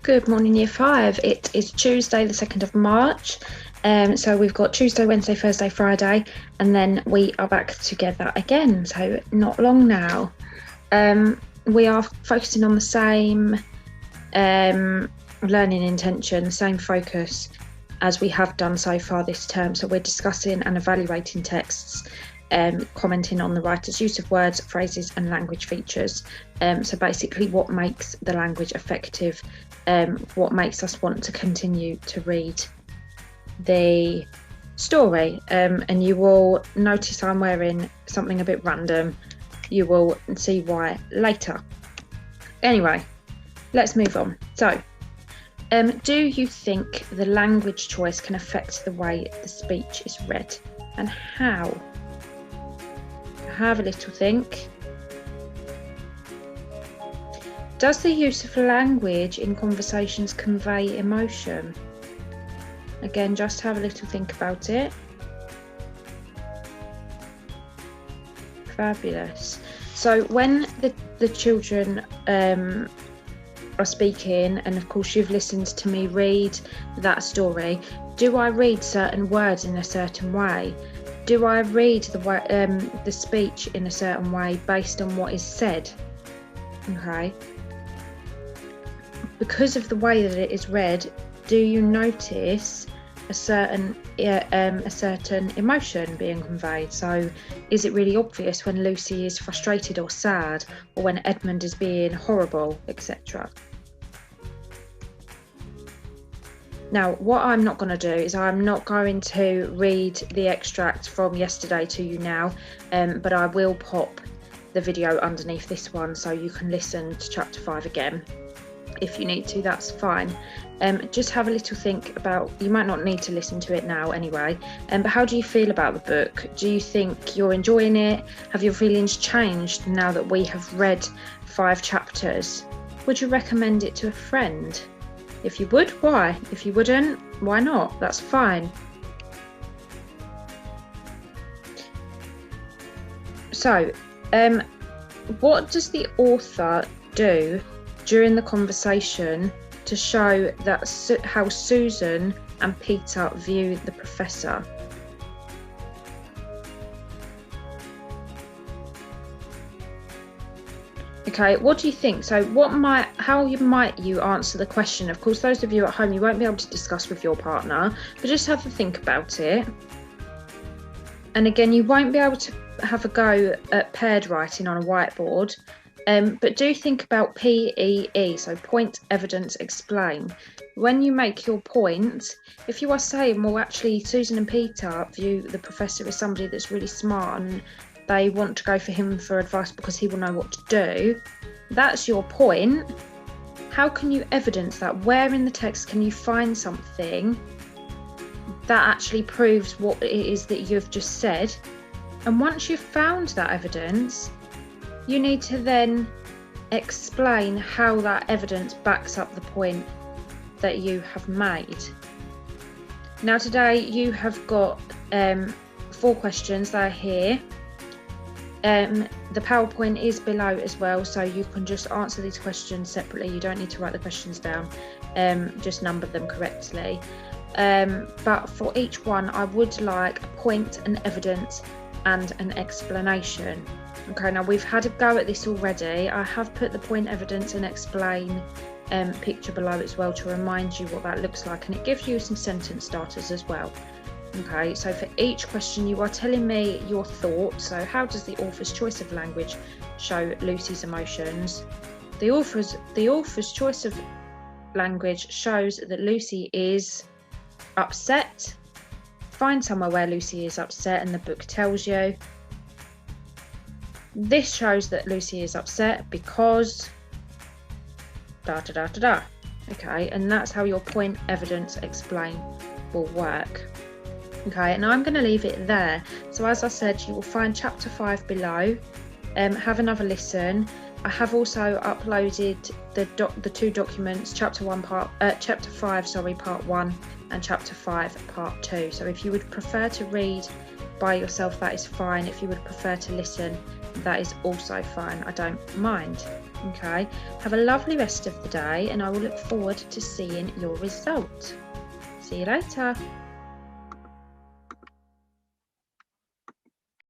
Good morning, Year 5. It is Tuesday, the 2nd of March. So we've got Tuesday, Wednesday, Thursday, Friday, and then we are back together again. So not long now. We are focusing on the same learning intention, the same focus as we have done so far this term. So we're discussing and evaluating texts, commenting on the writer's use of words, phrases and language features. So basically what makes the language effective, what makes us want to continue to read the story. And you will notice I'm wearing something a bit random. You will see why later. Anyway, let's move on. So, do you think the language choice can affect the way the speech is read, and how? Have a little think. Does the use of language in conversations convey emotion? Again, just have a little think about it. Fabulous. So when the children are speaking, and of course you've listened to me read that story, do I read certain words in a certain way? Do I read the speech in a certain way based on what is said? Okay. Because of the way that it is read, do you notice a certain emotion being conveyed? So is it really obvious when Lucy is frustrated or sad, or when Edmund is being horrible, etc.? Now, what I'm not going to do is I'm not going to read the extract from yesterday to you now, but I will pop the video underneath this one so you can listen to chapter 5 again. If you need to, that's fine. Just have a little think about, you might not need to listen to it now anyway, but how do you feel about the book? Do you think you're enjoying it? Have your feelings changed now that we have read 5 chapters? Would you recommend it to a friend? If you would, why? If you wouldn't, why not? That's fine. So, what does the author do during the conversation to show that how Susan and Peter view the professor? Okay, what do you think? So how might you answer the question? Of course, those of you at home, you won't be able to discuss with your partner, but just have a think about it. And again, you won't be able to have a go at paired writing on a whiteboard, but do think about PEE, so point, evidence, explain. When you make your point, if you are saying, well, actually, Susan and Peter view the professor as somebody that's really smart and they want to go for him for advice because he will know what to do, that's your point. How can you evidence that? Where in the text can you find something that actually proves what it is that you've just said? And once you've found that evidence, you need to then explain how that evidence backs up the point that you have made. Now today you have got 4 questions that are here. The PowerPoint is below as well, so you can just answer these questions separately. You don't need to write the questions down, just number them correctly. But for each one, I would like a point, an evidence and an explanation. Okay, now we've had a go at this already. I have put the point, evidence and explain picture below as well to remind you what that looks like, and it gives you some sentence starters as well. Okay, so for each question you are telling me your thoughts. So how does the author's choice of language show Lucy's emotions? The author's choice of language shows that Lucy is upset. Find somewhere where Lucy is upset and the book tells you. This shows that Lucy is upset because da da da da da. Okay, and that's how your point, evidence, explain will work. Okay, and I'm going to leave it there. So as I said, you will find chapter 5 below. Have another listen. I have also uploaded the 2 documents, chapter 5, part 1, and chapter 5, part 2. So if you would prefer to read by yourself, that is fine. If you would prefer to listen, that is also fine. I don't mind. Okay, have a lovely rest of the day, and I will look forward to seeing your result. See you later.